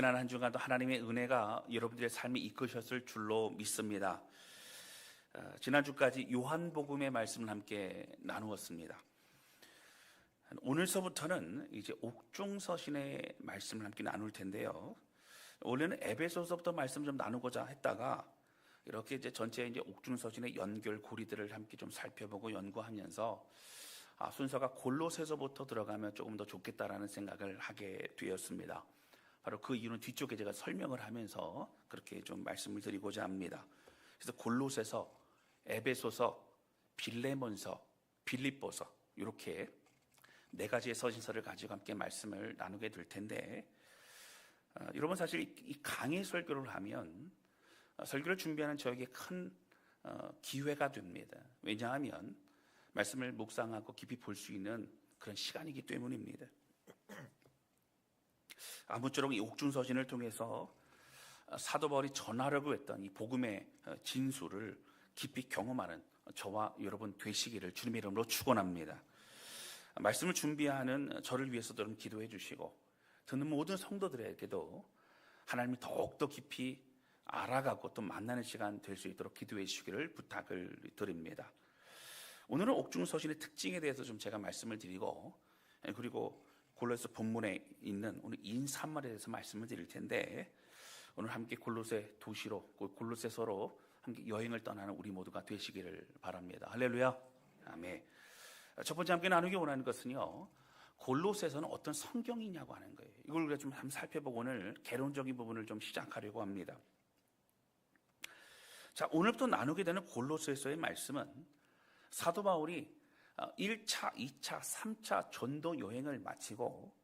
지난 한 주간도 하나님의 은혜가 여러분들의 삶에 이끄셨을 줄로 믿습니다. 지난주까지 요한복음의 말씀을 함께 나누었습니다. 오늘서부터는 이제 옥중서신의 말씀을 함께 나눌 텐데요. 원래는 에베소서부터 말씀 좀 나누고자 했다가 이렇게 이제 전체 이제 옥중서신의 연결 고리들을 함께 좀 살펴보고 연구하면서 순서가 골로새서부터 들어가면 조금 더 좋겠다라는 생각을 하게 되었습니다. 바로 그 이유는 뒤쪽에 제가 설명을 하면서 그렇게 좀 말씀을 드리고자 합니다. 그래서 골로새서, 에베소서, 빌레몬서, 빌립보서 이렇게 네 가지의 서신서를 가지고 함께 말씀을 나누게 될 텐데, 여러분 사실 이 강의 설교를 하면 설교를 준비하는 저에게 큰 기회가 됩니다. 왜냐하면 말씀을 묵상하고 깊이 볼 수 있는 그런 시간이기 때문입니다. 아무쪼록 이 옥중서신을 통해서 사도 바울이 전하려고 했던 이 복음의 진수를 깊이 경험하는 저와 여러분 되시기를 주님의 이름으로 축원합니다. 말씀을 준비하는 저를 위해서도 좀 기도해 주시고 듣는 모든 성도들에게도 하나님이 더욱더 깊이 알아가고 또 만나는 시간 될 수 있도록 기도해 주시기를 부탁을 드립니다. 오늘은 옥중서신의 특징에 대해서 좀 제가 말씀을 드리고, 그리고 골로새 본문에 있는 오늘 인사말에 대해서 말씀을 드릴 텐데, 오늘 함께 골로새 도시로, 골로새서로 함께 여행을 떠나는 우리 모두가 되시기를 바랍니다. 할렐루야. 아멘. 첫 번째 함께 나누기 원하는 것은요, 골로새서는 어떤 성경이냐고 하는 거예요. 이걸 우리가 좀 한번 살펴보고 오늘 개론적인 부분을 좀 시작하려고 합니다. 자, 오늘부터 나누게 되는 골로새서의 말씀은 사도 바울이 1차, 2차, 3차 전도 여행을 마치고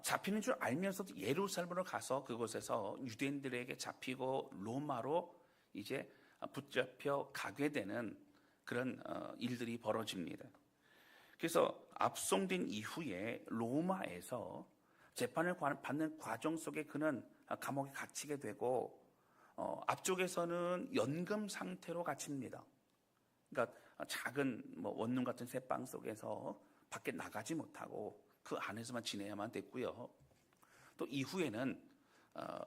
잡히는 줄 알면서도 예루살렘으로 가서 그곳에서 유대인들에게 잡히고 로마로 이제 붙잡혀 가게 되는 그런 일들이 벌어집니다. 그래서 압송된 이후에 로마에서 재판을 받는 과정 속에 그는 감옥에 갇히게 되고, 앞쪽에서는 연금 상태로 갇힙니다. 그러니까 작은 원룸 같은 새방 속에서 밖에 나가지 못하고 그 안에서만 지내야만 됐고요. 또 이후에는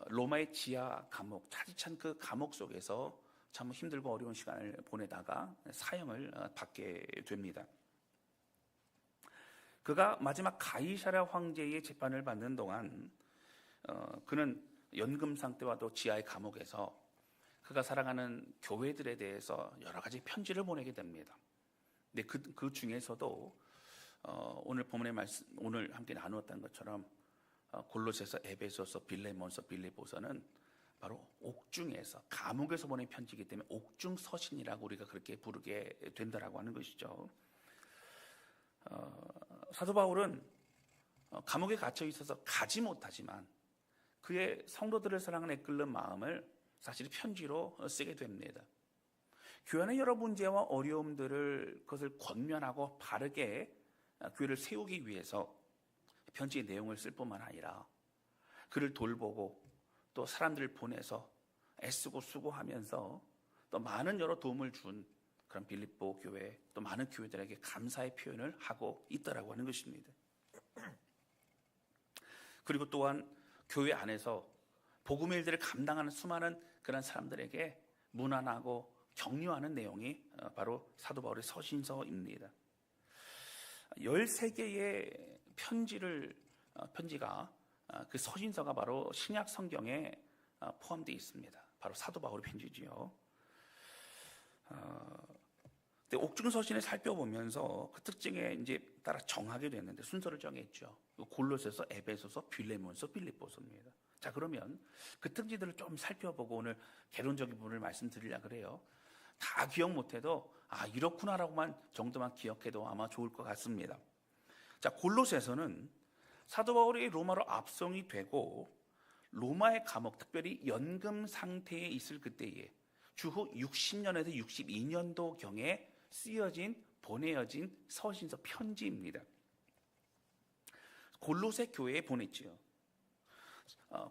로마의 지하 감옥, 차디찬 그 감옥 속에서 참 힘들고 어려운 시간을 보내다가 사형을 받게 됩니다. 그가 마지막 가이사랴 황제의 재판을 받는 동안 그는 연금 상태와 또 지하의 감옥에서 그가 살아가는 교회들에 대해서 여러 가지 편지를 보내게 됩니다. 근데 그 중에서도 오늘 본문의 말씀, 오늘 함께 나누었던 것처럼 골로새서, 에베소서, 빌레몬서, 빌립보서는 바로 옥중에서, 감옥에서 보낸 편지이기 때문에 옥중서신이라고 우리가 그렇게 부르게 된다라고 하는 것이죠. 사도 바울은 감옥에 갇혀 있어서 가지 못하지만 그의 성도들을 사랑하는 애끓는 마음을 사실 편지로 쓰게 됩니다. 교회 안의 여러 문제와 어려움들을 그것을 권면하고 바르게 교회를 세우기 위해서 편지의 내용을 쓸 뿐만 아니라 그를 돌보고 또 사람들을 보내서 애쓰고 수고하면서 또 많은 여러 도움을 준 그런 빌립보 교회, 또 많은 교회들에게 감사의 표현을 하고 있다라고 하는 것입니다. 그리고 또한 교회 안에서 복음의 일들을 감당하는 수많은 그런 사람들에게 문안하고 격려하는 내용이 바로 사도 바울의 서신서입니다. 13개의 편지가 그 서신서가 바로 신약 성경에 포함되어 있습니다. 바로 사도 바울의 편지지요. 옥중서신을 살펴보면서 그 특징에 이제 따라 정하게 됐는데 순서를 정했죠. 골로새서, 에베소서, 빌레몬서, 빌립보서입니다. 자, 그러면 그 특징들을 좀 살펴보고 오늘 개론적인 부분을 말씀드리려고 그래요. 다 기억 못해도 이렇구나라고만 정도만 기억해도 아마 좋을 것 같습니다. 자, 골로새서는 사도 바울이 로마로 압송이 되고 로마의 감옥, 특별히 연금 상태에 있을 그때에 주후 60년에서 62년도경에 보내어진 서신서 편지입니다. 골로새 교회에 보냈지요.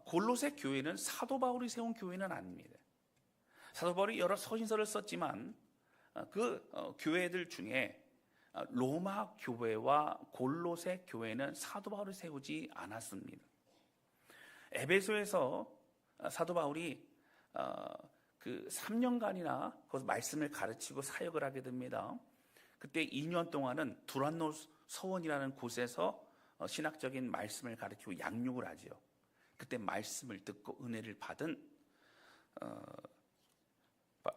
골로새 교회는 사도 바울이 세운 교회는 아닙니다. 사도 바울이 여러 서신서를 썼지만 그 교회들 중에 로마 교회와 골로새 교회는 사도 바울이 세우지 않았습니다. 에베소에서 사도 바울이 그 3년간이나 거기서 말씀을 가르치고 사역을 하게 됩니다. 그때 2년 동안은 두란노 서원이라는 곳에서 신학적인 말씀을 가르치고 양육을 하죠. 그때 말씀을 듣고 은혜를 받은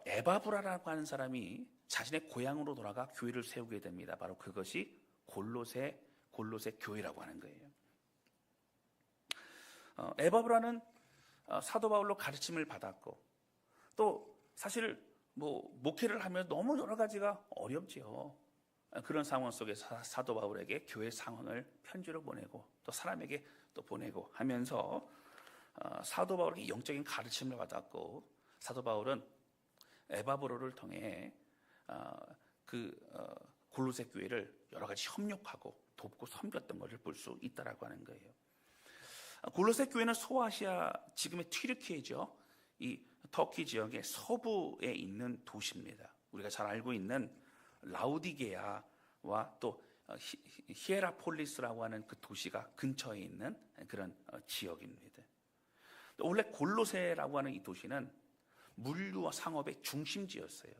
에바브라라고 하는 사람이 자신의 고향으로 돌아가 교회를 세우게 됩니다. 바로 그것이 골로새 교회라고 하는 거예요. 에바브라는 사도 바울로 가르침을 받았고, 또 사실 목회를 하면 너무 여러 가지가 어렵지요. 그런 상황 속에서 사도 바울에게 교회 상황을 편지로 보내고 또 사람에게 또 보내고 하면서 사도 바울에게 영적인 가르침을 받았고, 사도 바울은 에바브로를 통해 골로새 교회를 여러 가지 협력하고 돕고 섬겼던 것을 볼 수 있다라고 하는 거예요. 골로새 교회는 소아시아, 지금의 튀르키예죠. 이 터키 지역의 서부에 있는 도시입니다. 우리가 잘 알고 있는 라우디게아와 또 히에라폴리스라고 하는 그 도시가 근처에 있는 그런 지역입니다. 원래 골로새라고 하는 이 도시는 물류와 상업의 중심지였어요.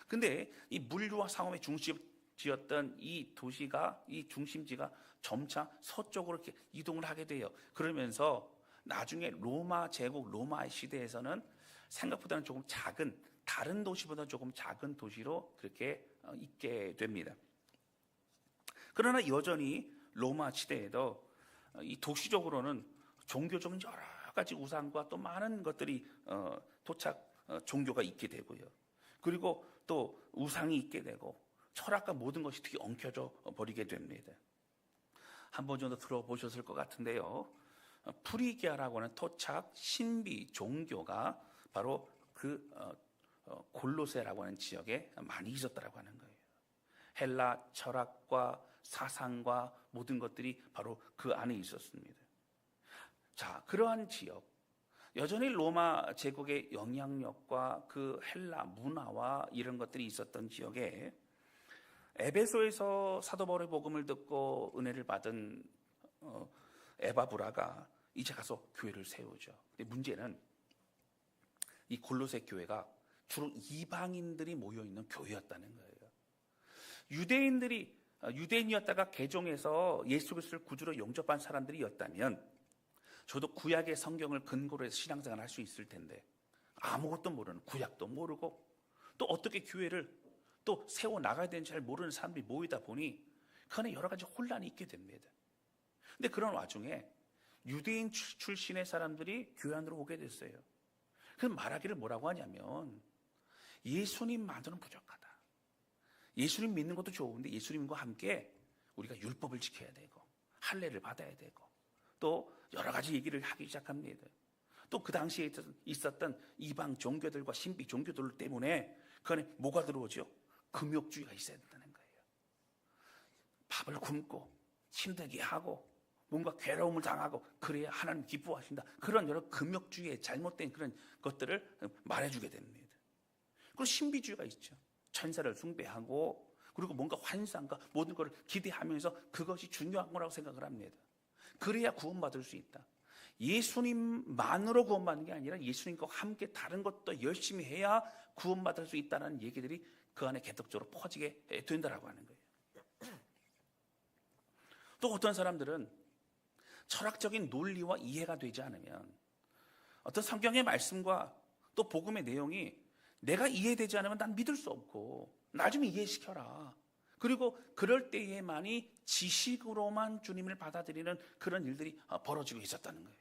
근데 이 물류와 상업의 중심지였던 이 도시가, 이 중심지가 점차 서쪽으로 이렇게 이동을 하게 돼요. 그러면서 나중에 로마 제국, 로마의 시대에서는 생각보다는 조금 작은, 다른 도시보다 조금 작은 도시로 그렇게 있게 됩니다. 그러나 여전히 로마 시대에도 이 도시적으로는 종교적인 여러 가지 우상과 또 많은 것들이 종교가 있게 되고요. 그리고 또 우상이 있게 되고 철학과 모든 것이 특히 엉켜져 버리게 됩니다. 한 번 정도 들어보셨을 것 같은데요. 프리기아라고 하는 토착 신비 종교가 바로 그 골로새라고 하는 지역에 많이 있었다라고 하는 거예요. 헬라 철학과 사상과 모든 것들이 바로 그 안에 있었습니다. 자, 그러한 지역, 여전히 로마 제국의 영향력과 그 헬라 문화와 이런 것들이 있었던 지역에 에베소에서 사도 바울의 복음을 듣고 은혜를 받은 에바브라가 이제 가서 교회를 세우죠. 근데 문제는 이 골로새 교회가 주로 이방인들이 모여있는 교회였다는 거예요. 유대인이었다가 개종해서 예수 그리스도를 구주로 영접한 사람들이었다면 저도 구약의 성경을 근거로 해서 신앙생활을 할 수 있을 텐데, 아무것도 모르는, 구약도 모르고 또 어떻게 교회를 또 세워나가야 되는지 잘 모르는 사람들이 모이다 보니 그 안에 여러 가지 혼란이 있게 됩니다. 근데 그런 와중에 유대인 출신의 사람들이 교회 안으로 오게 됐어요. 그 말하기를 뭐라고 하냐면, 예수님만으로는 부족하다. 예수님 믿는 것도 좋은데 예수님과 함께 우리가 율법을 지켜야 되고 할례를 받아야 되고 또 여러 가지 얘기를 하기 시작합니다. 또 그 당시에 있었던 이방 종교들과 신비 종교들 때문에 그 안에 뭐가 들어오죠? 금욕주의가 있어야 된다는 거예요. 밥을 굶고 힘들게 하고 뭔가 괴로움을 당하고 그래야 하나님 기뻐하신다. 그런 여러 금욕주의의 잘못된 그런 것들을 말해주게 됩니다. 그리고 신비주의가 있죠. 천사를 숭배하고 그리고 뭔가 환상과 모든 것을 기대하면서 그것이 중요한 거라고 생각을 합니다. 그래야 구원받을 수 있다. 예수님만으로 구원받는 게 아니라 예수님과 함께 다른 것도 열심히 해야 구원받을 수 있다는 얘기들이 그 안에 계속적으로 퍼지게 된다라고 하는 거예요. 또 어떤 사람들은 철학적인 논리와 이해가 되지 않으면 어떤 성경의 말씀과 또 복음의 내용이 내가 이해되지 않으면 난 믿을 수 없고 나 좀 이해시켜라. 그리고 그럴 때에만이 지식으로만 주님을 받아들이는 그런 일들이 벌어지고 있었다는 거예요.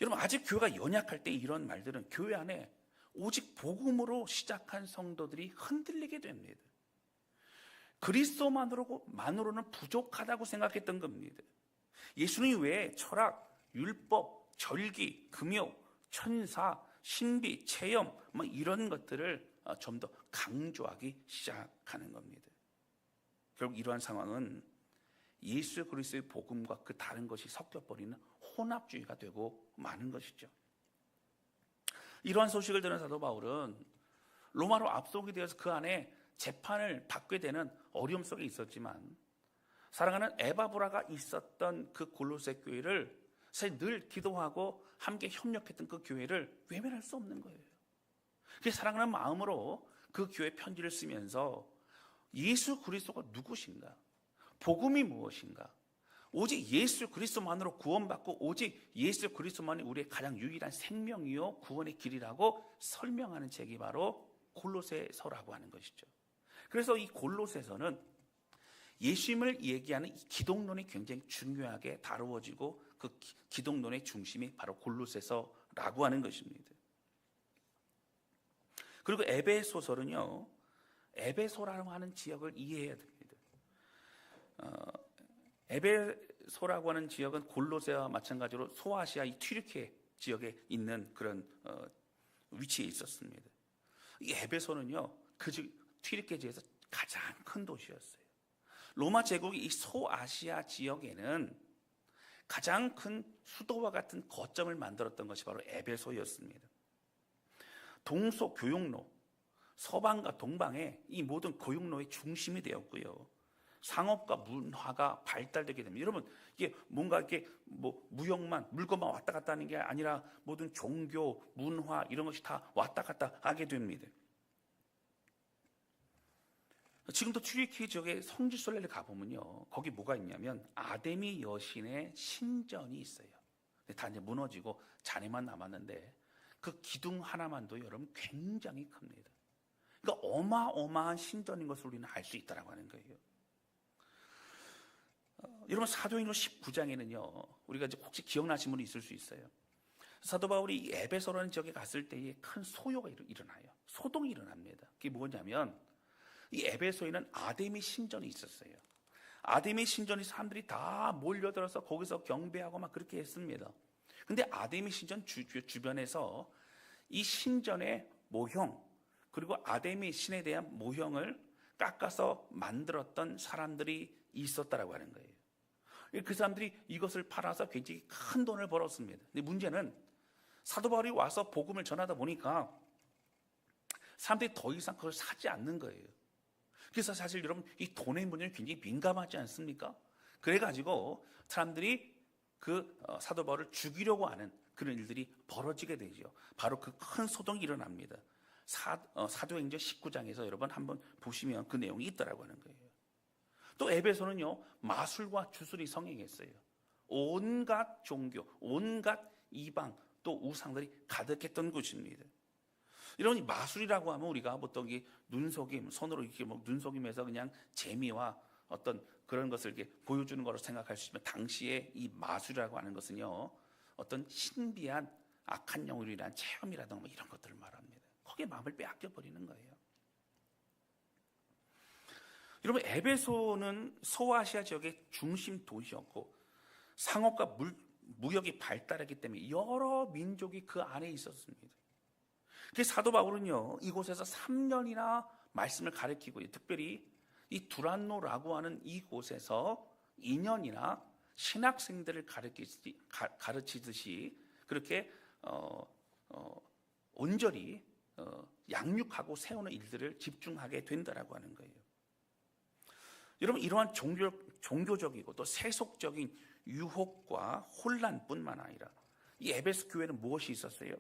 여러분, 아직 교회가 연약할 때 이런 말들은 교회 안에 오직 복음으로 시작한 성도들이 흔들리게 됩니다. 그리스도만으로는 부족하다고 생각했던 겁니다. 예수님 외에 철학, 율법, 절기, 금요, 천사, 신비, 체험 이런 것들을 좀 더 강조하기 시작하는 겁니다. 결국 이러한 상황은 예수 그리스도의 복음과 그 다른 것이 섞여버리는 혼합주의가 되고 마는 것이죠. 이러한 소식을 들은 사도 바울은 로마로 압송이 되어서 그 안에 재판을 받게 되는 어려움 속에 있었지만 사랑하는 에바브라가 있었던 그 골로새 교회를 사실 늘 기도하고 함께 협력했던 그 교회를 외면할 수 없는 거예요. 그 사랑하는 마음으로 그 교회 편지를 쓰면서 예수 그리스도가 누구신가? 복음이 무엇인가? 오직 예수 그리스도만으로 구원받고 오직 예수 그리스도만이 우리의 가장 유일한 생명이요 구원의 길이라고 설명하는 책이 바로 골로새서라고 하는 것이죠. 그래서 이 골로새서는 예수님을 얘기하는 이 기독론이 굉장히 중요하게 다루어지고 그 기독론의 중심이 바로 골로새서라고 하는 것입니다. 그리고 에베소서는요, 에베소라고 하는 지역을 이해해야 됩니다. 에베소라고 하는 지역은 골로새와 마찬가지로 소아시아 이 튀르키예 지역에 있는 그런 위치에 있었습니다. 이 에베소는요, 그 튀르키예 지역에서 가장 큰 도시였어요. 로마 제국이 이 소아시아 지역에는 가장 큰 수도와 같은 거점을 만들었던 것이 바로 에베소였습니다. 동서 교역로, 서방과 동방의 이 모든 교역로의 중심이 되었고요. 상업과 문화가 발달되게 됩니다. 여러분, 이게 뭔가 이렇게 무역만, 물건만 왔다 갔다 하는 게 아니라 모든 종교, 문화 이런 것이 다 왔다 갔다 하게 됩니다. 지금도 튀르키예 지역의 성지순례를 가보면요, 거기 뭐가 있냐면 아데미 여신의 신전이 있어요. 다 이제 무너지고 잔해만 남았는데 그 기둥 하나만도 여러분 굉장히 큽니다. 그러니까 어마어마한 신전인 것을 우리는 알 수 있다라고 하는 거예요. 여러분 사도행전 19장에는요, 우리가 이제 혹시 기억나시는 분이 있을 수 있어요. 사도 바울이 이 에베소라는 지역에 갔을 때에 큰 소요가 일어나요. 소동이 일어납니다. 그게 뭐냐면 이 에베소에는 아데미 신전이 있었어요. 아데미 신전이 사람들이 다 몰려들어서 거기서 경배하고 막 그렇게 했습니다. 근데 아데미 신전 주변에서 이 신전의 모형 그리고 아데미 신에 대한 모형을 깎아서 만들었던 사람들이 있었다라고 하는 거예요. 그 사람들이 이것을 팔아서 굉장히 큰 돈을 벌었습니다. 근데 문제는 사도 바울이 와서 복음을 전하다 보니까 사람들이 더 이상 그걸 사지 않는 거예요. 그래서 사실 여러분 이 돈의 문제는 굉장히 민감하지 않습니까? 그래가지고 사람들이 그 사도 바울을 죽이려고 하는 그런 일들이 벌어지게 되죠. 바로 그 큰 소동이 일어납니다. 사도행전 19장에서 여러분 한번 보시면 그 내용이 있더라고 하는 거예요. 또 에베소는요, 마술과 주술이 성행했어요. 온갖 종교, 온갖 이방 또 우상들이 가득했던 곳입니다. 여러분, 이 마술이라고 하면 우리가 보통 이 눈속임, 손으로 이렇게 눈속임해서 그냥 재미와 어떤 그런 것을 이렇게 보여주는 거로 생각할 수 있지만, 당시에 이 마술이라고 하는 것은요, 어떤 신비한 악한 영혼을 위한 체험이라든가 이런 것들을 말합니다. 거기에 마음을 빼앗겨 버리는 거예요. 여러분, 에베소는 소아시아 지역의 중심 도시였고 상업과 무역이 발달했기 때문에 여러 민족이 그 안에 있었습니다. 그래서 사도 바울은요, 이곳에서 3년이나 말씀을 가르치고, 특별히 이 두란노라고 하는 이곳에서 2년이나 신학생들을 가르치듯이 그렇게 온전히 양육하고 세우는 일들을 집중하게 된다라고 하는 거예요. 여러분, 이러한 종교적이고 또 세속적인 유혹과 혼란뿐만 아니라 이 에베소 교회는 무엇이 있었어요?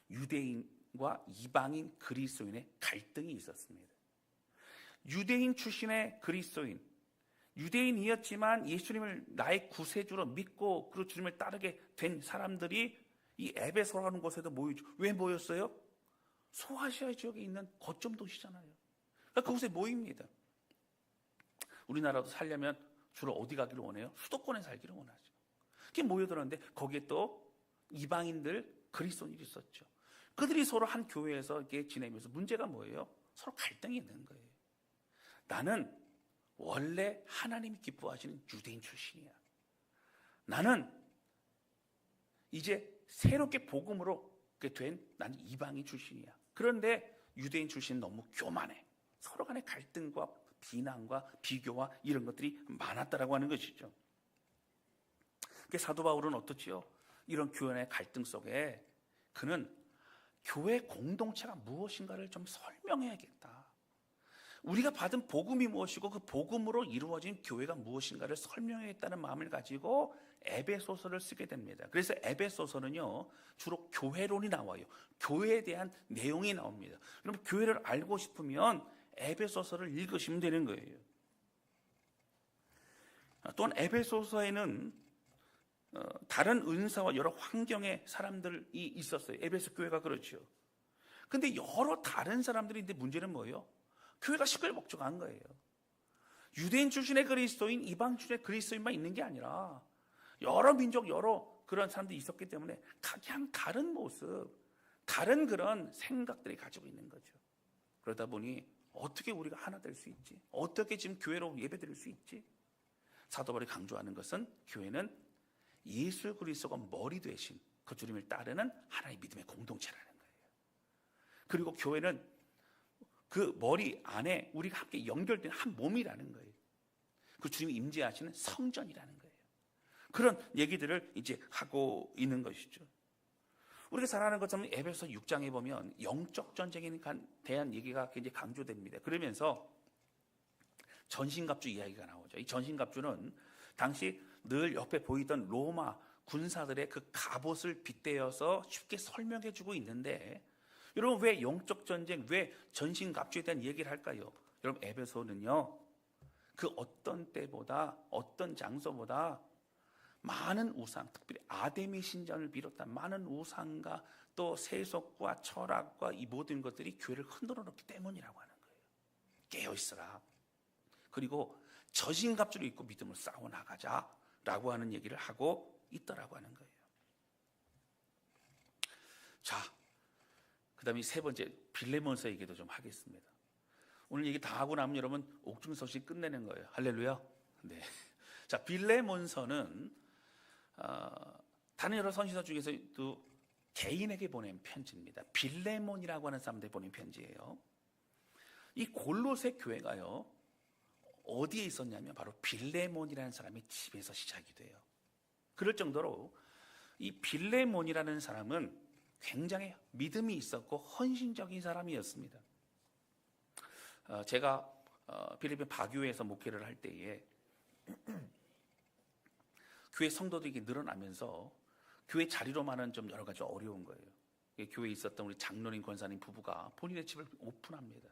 유대인과 이방인 그리스도인의 갈등이 있었습니다. 유대인 출신의 그리스도인, 유대인이었지만 예수님을 나의 구세주로 믿고 그 주님을 따르게 된 사람들이 이 에베소라는 곳에도 모이죠. 왜 모였어요? 소아시아 지역에 있는 거점 도시잖아요. 그러니까 그곳에 모입니다. 우리나라도 살려면 주로 어디 가기를 원해요? 수도권에 살기를 원하죠. 그게 모여들었는데 거기에 또 이방인들, 그리스도인이 있었죠. 그들이 서로 한 교회에서 이렇게 지내면서 문제가 뭐예요? 서로 갈등이 있는 거예요. 나는 원래 하나님이 기뻐하시는 유대인 출신이야. 나는 이제 새롭게 복음으로 된 나는 이방인 출신이야. 그런데 유대인 출신은 너무 교만해. 서로 간의 갈등과 비난과 비교와 이런 것들이 많았다라고 하는 것이죠. 사도 바울은 어떻지요? 이런 교회의 갈등 속에 그는 교회 공동체가 무엇인가를 좀 설명해야겠다. 우리가 받은 복음이 무엇이고 그 복음으로 이루어진 교회가 무엇인가를 설명했다는 마음을 가지고 에베소서를 쓰게 됩니다. 그래서 에베소서는요, 주로 교회론이 나와요. 교회에 대한 내용이 나옵니다. 그럼 교회를 알고 싶으면 에베소서를 읽으시면 되는 거예요. 또한 에베소서에는 다른 은사와 여러 환경의 사람들이 있었어요. 에베소 교회가 그렇죠. 근데 여러 다른 사람들이 있는데 문제는 뭐예요? 교회가 시끌벅적한 거예요. 유대인 출신의 그리스도인, 이방 출신의 그리스도인만 있는 게 아니라 여러 민족, 여러 그런 사람들이 있었기 때문에 각양 다른 모습, 다른 그런 생각들이 가지고 있는 거죠. 그러다 보니 어떻게 우리가 하나 될 수 있지? 어떻게 지금 교회로 예배드릴 수 있지? 사도 바울이 강조하는 것은 교회는 예수 그리스도가 머리 되신 그 주님을 따르는 하나의 믿음의 공동체라는 거예요. 그리고 교회는 그 머리 안에 우리가 함께 연결된 한 몸이라는 거예요. 그 주님이 임재하시는 성전이라는 거예요. 그런 얘기들을 이제 하고 있는 것이죠. 우리가 잘 아는 것처럼 에베소 6장에 보면 영적 전쟁에 대한 얘기가 굉장히 강조됩니다. 그러면서 전신갑주 이야기가 나오죠. 이 전신갑주는 당시 늘 옆에 보이던 로마 군사들의 그 갑옷을 빗대어서 쉽게 설명해주고 있는데, 여러분 왜 영적 전쟁, 왜 전신갑주에 대한 얘기를 할까요? 여러분 에베소는요, 그 어떤 때보다 어떤 장소보다 많은 우상, 특별히 아데미 신전을 비롯한 많은 우상과 또 세속과 철학과 이 모든 것들이 교회를 흔들어 놓기 때문이라고 하는 거예요. 깨어있어라. 그리고 전신갑주를 입고 믿음을 싸워 나가자라고 하는 얘기를 하고 있더라고 하는 거예요. 자, 그 다음에 세 번째 빌레몬서 얘기도 좀 하겠습니다. 오늘 얘기 다 하고 나면 여러분 옥중서신 끝내는 거예요. 할렐루야. 네. 자, 빌레몬서는 다른 여러 선지서 중에서도 개인에게 보낸 편지입니다. 빌레몬이라고 하는 사람들이 보낸 편지예요. 이 골로새 교회가요, 어디에 있었냐면 바로 빌레몬이라는 사람의 집에서 시작이 돼요. 그럴 정도로 이 빌레몬이라는 사람은 굉장히 믿음이 있었고 헌신적인 사람이었습니다. 제가 필리핀 바교에서 목회를 할 때에 교회 성도들이 늘어나면서 교회 자리로만은 좀 여러 가지 어려운 거예요. 교회에 있었던 우리 장로님, 권사님 부부가 본인의 집을 오픈합니다.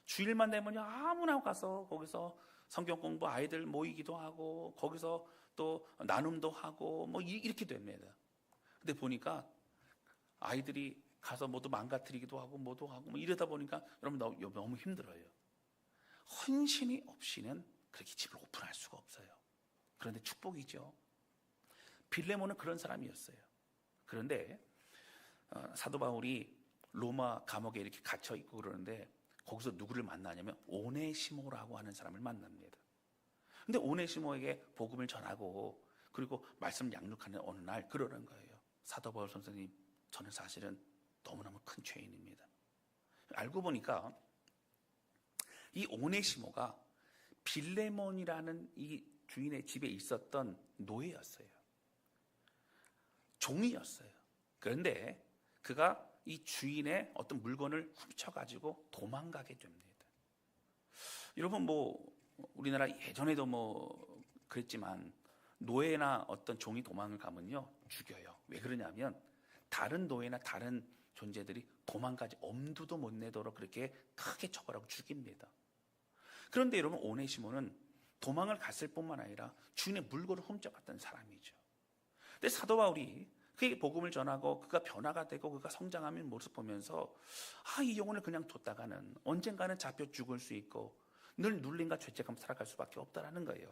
주일만 되면요, 아무나 가서 거기서 성경 공부, 아이들 모이기도 하고 거기서 또 나눔도 하고 뭐 이렇게 됩니다. 근데 보니까 아이들이 가서 모두 망가뜨리기도 하고 뭐도 하고 뭐 이러다 보니까 여러분 너무 힘들어요. 헌신이 없이는 그렇게 집을 오픈할 수가 없어요. 그런데 축복이죠. 빌레몬은 그런 사람이었어요. 그런데 사도 바울이 로마 감옥에 이렇게 갇혀 있고 그러는데 거기서 누구를 만나냐면 오네시모라고 하는 사람을 만납니다. 근데 오네시모에게 복음을 전하고 그리고 말씀을 양육하는 어느 날 그러는 거예요. 사도 바울 선생님, 저는 사실은 너무너무 큰 죄인입니다. 알고 보니까 이 오네시모가 빌레몬이라는 이 주인의 집에 있었던 노예였어요. 종이었어요. 그런데 그가 이 주인의 어떤 물건을 훔쳐가지고 도망가게 됩니다. 여러분 우리나라 예전에도 그랬지만 노예나 어떤 종이 도망을 가면요 죽여요. 왜 그러냐면 다른 노예나 다른 존재들이 도망가지 엄두도 못 내도록 그렇게 크게 처벌하고 죽입니다. 그런데 여러분 오네시모는 도망을 갔을 뿐만 아니라 주인의 물건을 훔쳐갔던 사람이죠. 근데 사도 바울이 그에게 복음을 전하고 그가 변화가 되고 그가 성장하는 모습 보면서 이 영혼을 그냥 뒀다가는 언젠가는 잡혀 죽을 수 있고 늘 눌림과 죄책감 살아갈 수밖에 없다라는 거예요.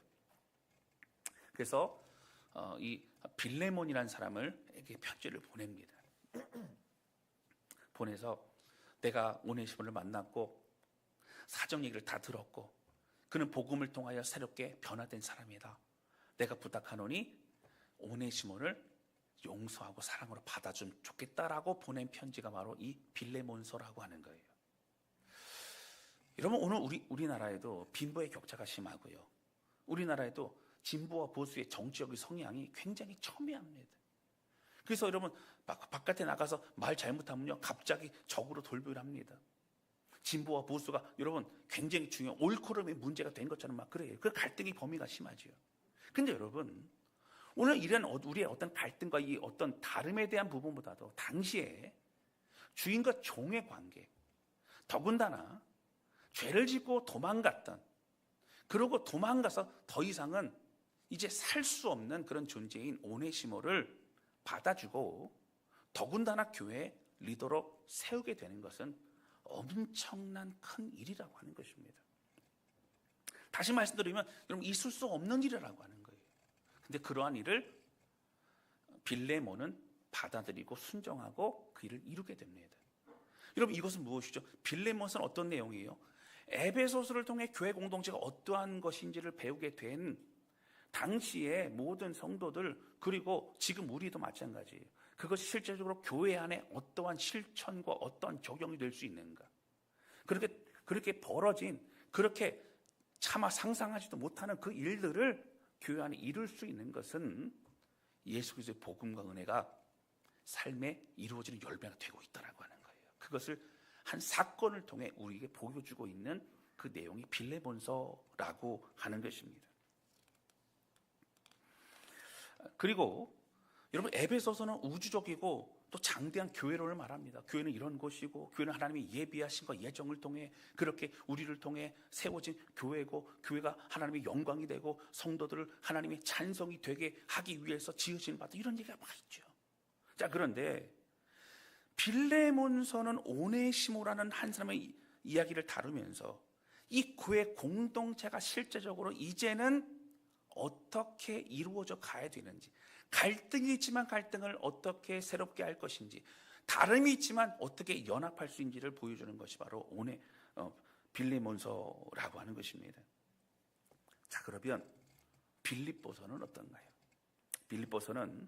그래서 이 빌레몬이라는 사람에게 편지를 보냅니다. 보내서 내가 오네시모를 만났고 사정 얘기를 다 들었고 그는 복음을 통하여 새롭게 변화된 사람이다. 내가 부탁하노니 오네시모를 용서하고 사랑으로 받아주면 좋겠다라고 보낸 편지가 바로 이 빌레몬서라고 하는 거예요. 여러분 오늘 우리나라에도 빈부의 격차가 심하고요. 우리나라에도 진보와 보수의 정치적인 성향이 굉장히 첨예합니다. 그래서 여러분 바깥에 나가서 말 잘못하면요 갑자기 적으로 돌변합니다. 진보와 보수가 여러분 굉장히 중요한 올코름의 문제가 된 것처럼 막 그래요. 그 갈등의 범위가 심하지요. 근데 여러분 오늘 이런 우리의 어떤 갈등과 이 어떤 다름에 대한 부분보다도 당시에 주인과 종의 관계, 더군다나 죄를 짓고 도망갔던, 그러고 도망가서 더 이상은 이제 살 수 없는 그런 존재인 오네시모를 받아주고 더군다나 교회 리더로 세우게 되는 것은 엄청난 큰 일이라고 하는 것입니다. 다시 말씀드리면 여러분 있을 수 없는 일이라고 하는 거예요. 근데 그러한 일을 빌레몬은 받아들이고 순종하고 그 일을 이루게 됩니다. 여러분 이것은 무엇이죠? 빌레몬은 어떤 내용이에요? 에베소서를 통해 교회 공동체가 어떠한 것인지를 배우게 된 당시의 모든 성도들, 그리고 지금 우리도 마찬가지예요. 그것이 실제적으로 교회 안에 어떠한 실천과 어떠한 적용이 될 수 있는가, 그렇게 벌어진, 그렇게 차마 상상하지도 못하는 그 일들을 교회 안에 이룰 수 있는 것은 예수 그리스도의 복음과 은혜가 삶에 이루어지는 열매가 되고 있다라고 하는 거예요. 그것을 한 사건을 통해 우리에게 보여주고 있는 그 내용이 빌레몬서라고 하는 것입니다. 그리고 여러분 에베소서는 우주적이고 또 장대한 교회론을 말합니다. 교회는 이런 곳이고, 교회는 하나님이 예비하신 것, 예정을 통해 그렇게 우리를 통해 세워진 교회고, 교회가 하나님의 영광이 되고 성도들을 하나님의 찬송이 되게 하기 위해서 지으신 바다, 이런 얘기가 많이 있죠. 자, 그런데 빌레몬서는 오네시모라는 한 사람의 이야기를 다루면서 이 교회 공동체가 실제적으로 이제는 어떻게 이루어져 가야 되는지, 갈등이 있지만 갈등을 어떻게 새롭게 할 것인지, 다름이 있지만 어떻게 연합할 수 있는지를 보여주는 것이 바로 빌레몬서라고 하는 것입니다. 자, 그러면 빌립보서는 어떤가요? 빌립보서는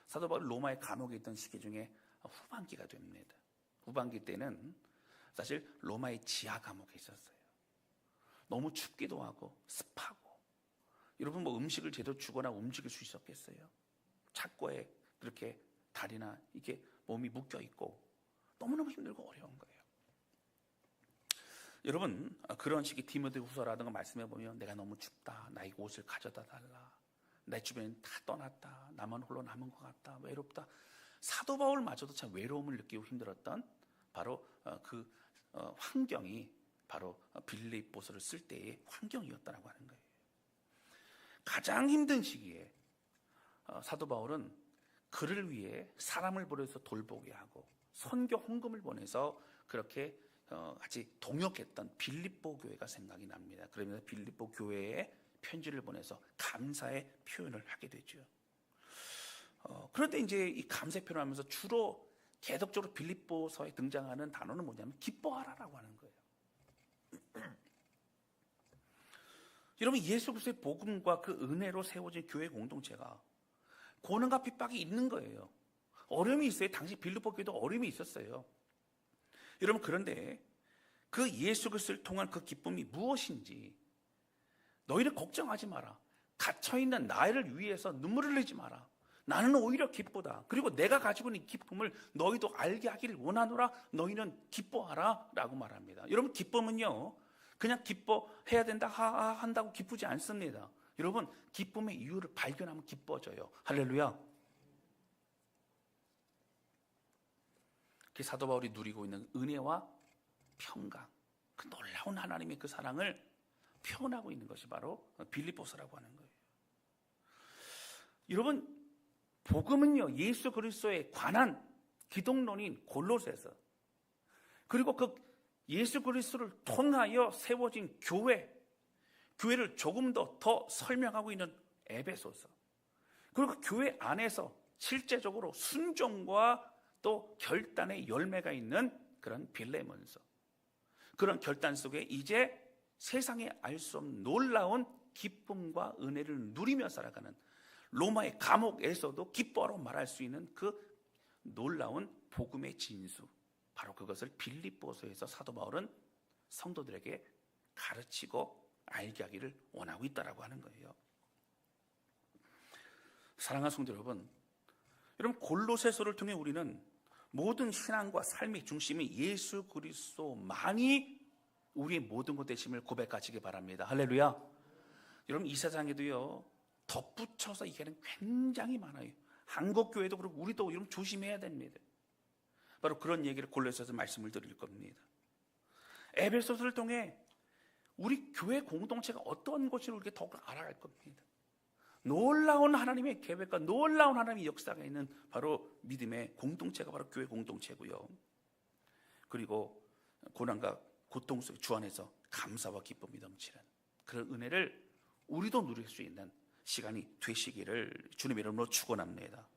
사도 바울 로마의 감옥에 있던 시기 중에 후반기가 됩니다. 후반기 때는 사실 로마의 지하 감옥에 있었어요. 너무 춥기도 하고 습하고, 여러분 뭐 음식을 제대로 주거나 움직일 수 있었겠어요? 착고에 그렇게 다리나 이게 몸이 묶여 있고 너무너무 힘들고 어려운 거예요. 여러분 그런 식의 디모데후서라든가 말씀해 보면 내가 너무 춥다, 나에게 옷을 가져다 달라, 내 주변엔 다 떠났다, 나만 홀로 남은 것 같다, 외롭다. 사도 바울마저도 참 외로움을 느끼고 힘들었던 바로 그 환경이 바로 빌립보서를 쓸 때의 환경이었다라고 하는 거예요. 가장 힘든 시기에 사도 바울은 그를 위해 사람을 보내서 돌보게 하고 선교 헌금을 보내서 그렇게 같이 동역했던 빌립보 교회가 생각이 납니다. 그러면서 빌립보 교회에 편지를 보내서 감사의 표현을 하게 되죠. 그런데 이제 이 감사의 표현을 하면서 주로 계속적으로 빌립보서에 등장하는 단어는 뭐냐면 기뻐하라라고 하는 거예요. 여러분 예수 그리스도의 복음과 그 은혜로 세워진 교회 공동체가 고난과 핍박이 있는 거예요. 어려움이 있어요. 당시 빌립보 교회도 어려움이 있었어요. 여러분 그런데 그 예수 그리스도를 통한 그 기쁨이 무엇인지 너희는 걱정하지 마라. 갇혀있는 나를 위해서 눈물을 흘리지 마라. 나는 오히려 기쁘다. 그리고 내가 가지고 있는 기쁨을 너희도 알게 하기를 원하노라. 너희는 기뻐하라 라고 말합니다. 여러분 기쁨은요 그냥 기뻐해야 된다 한다고 기쁘지 않습니다. 여러분 기쁨의 이유를 발견하면 기뻐져요. 할렐루야. 그 사도 바울이 누리고 있는 은혜와 평강, 그 놀라운 하나님의 그 사랑을 표현하고 있는 것이 바로 빌립보서라고 하는 거예요. 여러분 복음은요 예수 그리스도에 관한 기독론인 골로새서, 그리고 그 예수 그리스도를 통하여 세워진 교회를 조금 더 설명하고 있는 에베소서, 그리고 교회 안에서 실제적으로 순종과 또 결단의 열매가 있는 그런 빌레몬서, 그런 결단 속에 이제 세상에 알 수 없는 놀라운 기쁨과 은혜를 누리며 살아가는, 로마의 감옥에서도 기뻐하라고 말할 수 있는 그 놀라운 복음의 진수, 바로 그것을 빌립보서에서 사도 바울은 성도들에게 가르치고 알게 하기를 원하고 있다라고 하는 거예요. 사랑하는 성도 여러분, 골로새서를 통해 우리는 모든 신앙과 삶의 중심이 예수 그리스도만이 우리의 모든 것 되심을 고백하시기 바랍니다. 할렐루야. 여러분, 이 세상에도요, 덧붙여서 얘기하는 굉장히 많아요. 한국 교회도 그렇고 우리도 여러분 조심해야 됩니다. 바로 그런 얘기를 골로새서 말씀을 드릴 겁니다. 에베소서를 통해 우리 교회 공동체가 어떤 것인지 우리가 더욱 알아갈 겁니다. 놀라운 하나님의 계획과 놀라운 하나님의 역사가 있는 바로 믿음의 공동체가 바로 교회 공동체고요. 그리고 고난과 고통 속에 주 안에서 감사와 기쁨이 넘치는 그런 은혜를 우리도 누릴 수 있는 시간이 되시기를 주님의 이름으로 축원합니다.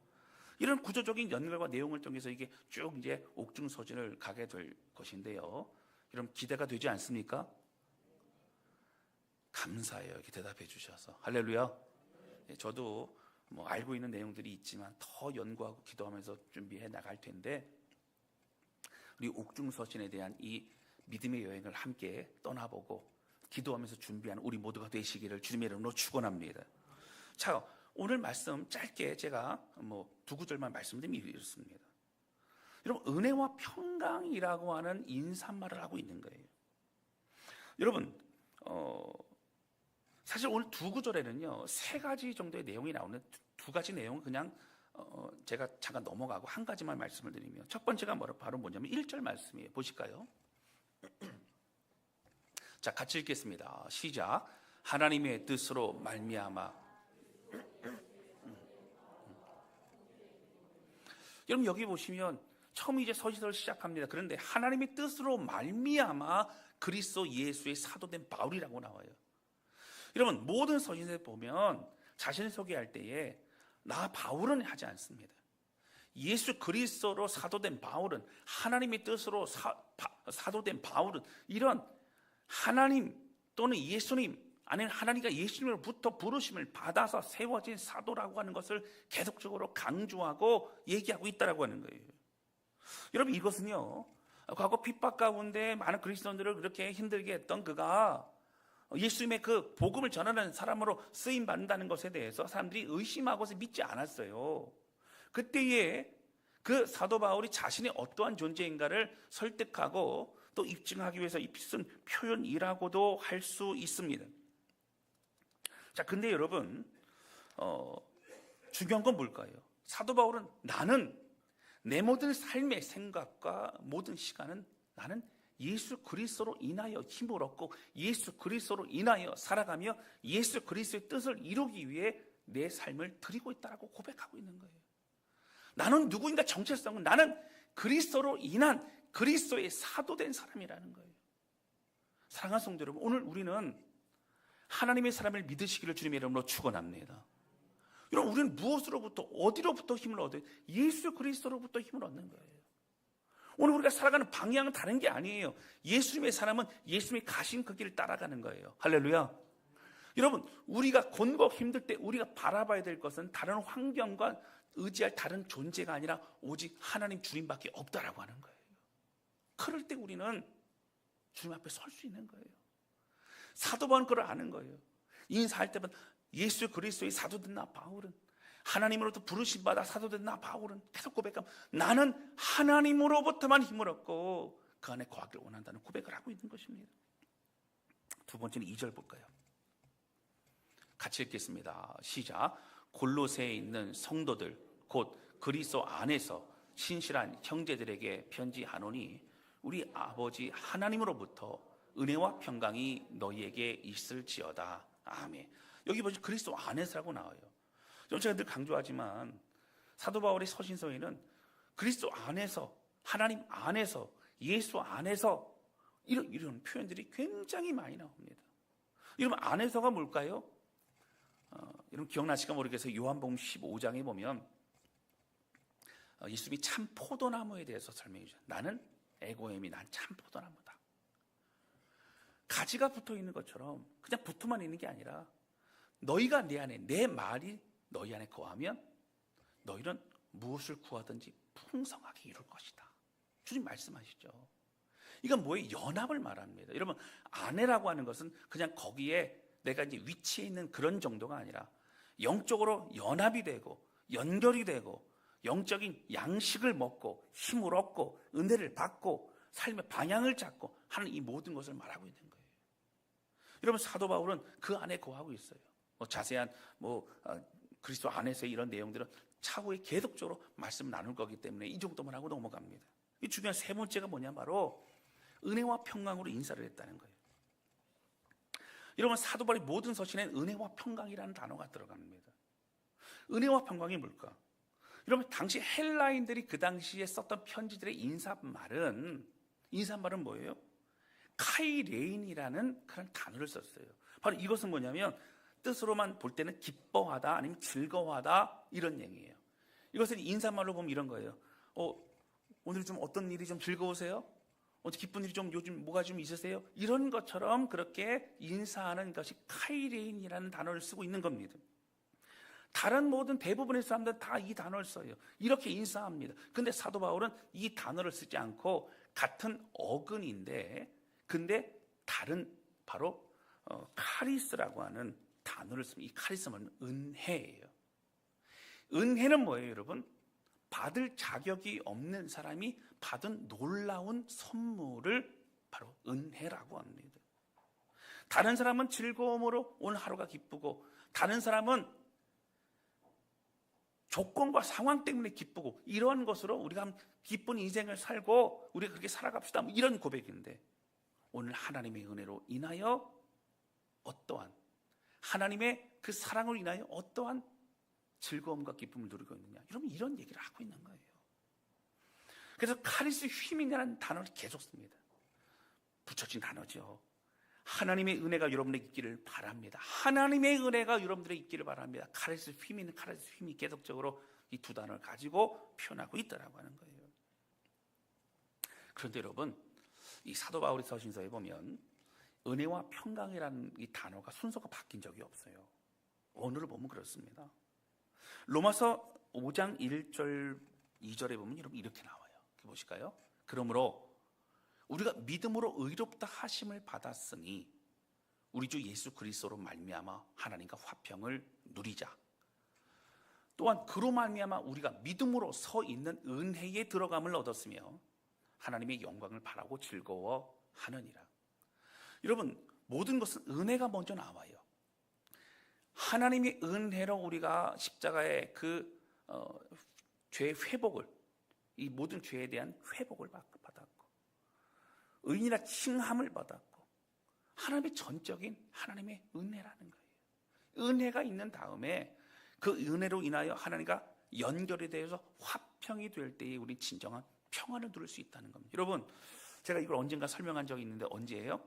이런 구조적인 연결과 내용을 통해서 이게 쭉 이제 옥중서신을 가게 될 것인데요. 여러분 기대가 되지 않습니까? 감사해요. 이렇게 대답해 주셔서. 할렐루야. 저도 뭐 알고 있는 내용들이 있지만 더 연구하고 기도하면서 준비해 나갈 텐데, 우리 옥중서신에 대한 이 믿음의 여행을 함께 떠나보고 기도하면서 준비하는 우리 모두가 되시기를 주님의 이름으로 축원합니다. 자, 오늘 말씀 짧게 제가 두 구절만 말씀드리면 이렇습니다. 여러분, 은혜와 평강이라고 하는 인사말을 하고 있는 거예요. 여러분, 사실 오늘 두 구절에는요, 세 가지 정도의 내용이 나오는 두 가지 내용은 그냥 제가 잠깐 넘어가고 한 가지만 말씀을 드리면, 첫 번째가 바로 뭐냐면 1절 말씀이에요. 보실까요? 자, 같이 읽겠습니다. 시작. 하나님의 뜻으로 말미암아. 여러분, 여기 보시면 처음 이제 서신서를 시작합니다. 그런데 하나님의 뜻으로 말미암아 그리스도 예수의 사도된 바울이라고 나와요. 여러분, 모든 서신서에 보면 자신을 소개할 때에 나 바울은 하지 않습니다. 예수 그리스도로 사도된 바울은, 하나님의 뜻으로 사도된 바울은, 이런 하나님 또는 예수님, 아니면 하나님과 예수님으로부터 부르심을 받아서 세워진 사도라고 하는 것을 계속적으로 강조하고 얘기하고 있다라고 하는 거예요. 여러분, 이것은요, 과거 핍박 가운데 많은 그리스도인들을 그렇게 힘들게 했던 그가 예수님의 그 복음을 전하는 사람으로 쓰임 받는다는 것에 대해서 사람들이 의심하고서 믿지 않았어요. 그때에 그 사도 바울이 자신이 어떠한 존재인가를 설득하고 또 입증하기 위해서 쓴 표현이라고도 할 수 있습니다. 자, 근데 여러분, 중요한 건 뭘까요? 사도 바울은 나는 내 모든 삶의 생각과 모든 시간은 나는 예수 그리스도로 인하여 힘을 얻고 예수 그리스도로 인하여 살아가며 예수 그리스도의 뜻을 이루기 위해 내 삶을 드리고 있다고 고백하고 있는 거예요. 나는 누구인가 정체성은 나는 그리스도로 인한 그리스도의 사도된 사람이라는 거예요. 사랑하는 성도 여러분, 오늘 우리는 하나님의 사람을 믿으시기를 주님의 이름으로 축원합니다. 여러분, 우리는 무엇으로부터 어디로부터 힘을 얻어요? 예수 그리스도로부터 힘을 얻는 거예요. 오늘 우리가 살아가는 방향은 다른 게 아니에요. 예수님의 사람은 예수님이 가신 그 길을 따라가는 거예요. 할렐루야. 여러분, 우리가 곤곡 힘들 때 우리가 바라봐야 될 것은 다른 환경과 의지할 다른 존재가 아니라 오직 하나님 주님밖에 없다라고 하는 거예요. 그럴 때 우리는 주님 앞에 설 수 있는 거예요. 사도 바울은 그걸 아는 거예요. 인사할 때마다 예수 그리스도의 사도된 나 바울은, 하나님으로부터 부르심 받아 사도된 나 바울은, 계속 고백하면 나는 하나님으로부터만 힘을 얻고 그 안에 거하기를 원한다는 고백을 하고 있는 것입니다. 두 번째는 2절 볼까요? 같이 읽겠습니다. 시작. 골로새에 있는 성도들 곧 그리스도 안에서 신실한 형제들에게 편지하노니 우리 아버지 하나님으로부터 은혜와 평강이 너희에게 있을지어다. 아멘. 여기 보시면 그리스도 안에서라고 나와요. 좀 제가 늘 강조하지만 사도 바울의 서신서에는 그리스도 안에서, 하나님 안에서, 예수 안에서 이런 표현들이 굉장히 많이 나옵니다. 여러분, 안에서가 뭘까요? 여러분 기억나실까 모르겠어요. 요한복음 15장에 보면 예수님이 참 포도나무에 대해서 설명해 주죠. 나는 에고엠이 난 참 포도나무다. 가지가 붙어 있는 것처럼 그냥 붙어만 있는 게 아니라 너희가 내 안에, 내 말이 너희 안에 거하면 너희는 무엇을 구하든지 풍성하게 이룰 것이다. 주님 말씀하시죠. 이건 뭐예요? 연합을 말합니다. 여러분, 아내라고 하는 것은 그냥 거기에 내가 이제 위치해 있는 그런 정도가 아니라 영적으로 연합이 되고 연결이 되고 영적인 양식을 먹고 힘을 얻고 은혜를 받고 삶의 방향을 잡고 하는 이 모든 것을 말하고 있는 거예요. 여러분, 사도 바울은 그 안에 거하고 있어요. 자세한 그리스도 안에서의 이런 내용들은 차후에 계속적으로 말씀 나눌 거기 때문에 이 정도만 하고 넘어갑니다. 이 중요한 세 번째가 뭐냐, 바로 은혜와 평강으로 인사를 했다는 거예요. 여러분, 사도 바울의 모든 서신엔 은혜와 평강이라는 단어가 들어갑니다. 은혜와 평강이 뭘까? 여러분, 당시 헬라인들이 그 당시에 썼던 편지들의 인사말은 뭐예요? 카이레인이라는 그런 단어를 썼어요. 바로 이것은 뭐냐면 뜻으로만 볼 때는 기뻐하다, 아니면 즐거워하다, 이런 얘기예요. 이것은 인사말로 보면 이런 거예요. 오늘 좀 어떤 일이 좀 즐거우세요? 기쁜 일이 좀 요즘 뭐가 좀 있으세요? 이런 것처럼 그렇게 인사하는 것이 카이레인이라는 단어를 쓰고 있는 겁니다. 다른 모든 대부분의 사람들은 다 이 단어를 써요. 이렇게 인사합니다. 근데 사도 바울은 이 단어를 쓰지 않고 같은 어근인데 근데 다른 바로 카리스라고 하는 단어를 씁니다. 이 카리스는 은혜예요. 은혜는 뭐예요, 여러분? 받을 자격이 없는 사람이 받은 놀라운 선물을 바로 은혜라고 합니다. 다른 사람은 즐거움으로 오늘 하루가 기쁘고, 다른 사람은 조건과 상황 때문에 기쁘고, 이러한 것으로 우리가 기쁜 인생을 살고 우리가 그렇게 살아갑시다, 이런 고백인데, 오늘 하나님의 은혜로 인하여 어떠한, 하나님의 그 사랑으로 인하여 어떠한 즐거움과 기쁨을 누리고 있느냐, 여러분, 이런 얘기를 하고 있는 거예요. 그래서 카리스 휘민이라는 단어를 계속 씁니다. 붙여진 단어죠. 하나님의 은혜가 여러분에게 있기를 바랍니다. 하나님의 은혜가 여러분들에게 있기를 바랍니다. 카리스 휘민이 계속적으로 이 두 단어를 가지고 표현하고 있다라고 하는 거예요. 그런데 여러분, 이 사도 바울의 서신서에 보면 은혜와 평강이라는 이 단어가 순서가 바뀐 적이 없어요. 오늘을 보면 그렇습니다. 로마서 5장 1절 2절에 보면 여러분 이렇게 나와요. 보실까요? 그러므로 우리가 믿음으로 의롭다 하심을 받았으니 우리 주 예수 그리스도로 말미암아 하나님과 화평을 누리자. 또한 그로 말미암아 우리가 믿음으로 서 있는 은혜에 들어감을 얻었으며 하나님의 영광을 바라고 즐거워하느니라. 여러분, 모든 것은 은혜가 먼저 나와요. 하나님의 은혜로 우리가 십자가의 죄의 회복을, 이 모든 죄에 대한 회복을 받았고, 의인이라 칭함을 받았고, 하나님의 전적인 하나님의 은혜라는 거예요. 은혜가 있는 다음에 그 은혜로 인하여 하나님과 연결이 되어서 화평이 될 때에 우리 진정한 평안을 누릴 수 있다는 겁니다. 여러분, 제가 이걸 언젠가 설명한 적이 있는데 언제예요?